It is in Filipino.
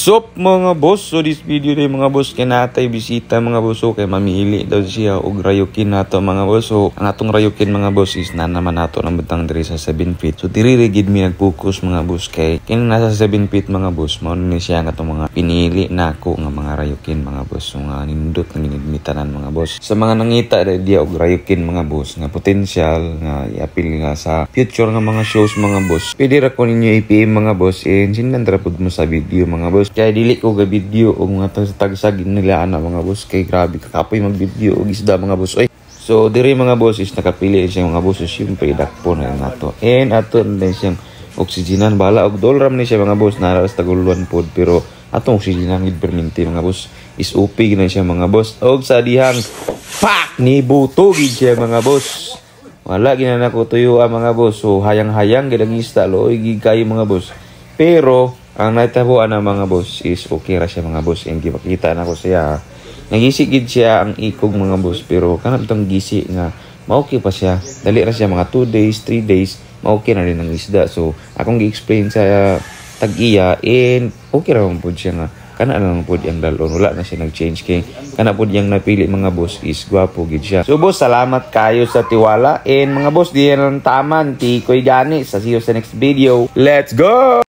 Sup mga boss, so this video day mga boss kay natay bisita mga boss, so kay mamili daw siya og rayukin nato mga boss. So ang atong rayukin mga boss is na naman nato ng butang diri sa 7 feet. So diri rigid mi nag-focus mga boss kay kini nasa 7 feet mga boss, mao ni siya nga atong mga pinili nako nga mga rayukin mga boss. So nga nindot nga ginidmitanan mga boss. Sa mga nangita dia og rayukin mga boss nga potential nga iapil nga sa future nga mga shows mga boss. Pwede ra ko ninyo i-PM mga boss and sindan ra pud mo sa video mga boss. Kaya dili ko ga video o mga tagsag nila ana mga boss, kay grabe kakapoy mag video og isda mga boss. Oy, so diri mga boss is nakapili siya mga boss, syempre dakpo na nato and ato din siyang oksigenan bala og dolram ni siya mga boss, naras taguluan pod pero atong oksigenan gid perminti mga boss is OP na siya mga boss. Og sa dihang pak ni buto gid siya mga boss, wala ginana ko tuyo mga boss. So hayang-hayang gid ang isda loy gid kayo mga boss, pero ang naitabuan na mga boss is okay ra siya mga boss. And gipakita na ko siya nagisi gid siya ang ikog mga boss, pero kanang tong gisi nga maokey pa siya, dali ra siya mga 2 days 3 days maokey na rin ang isda. So akong gi-explain sa tag-iya and okay ra man pud siya nga kana lang pud yang dalon, wala na siya nag-change kay kana pud yang napili mga boss is gwapo gid siya. So boss, salamat kayo sa tiwala and mga boss diyan lang taman ti koy gani sa see you sa next video. Let's go.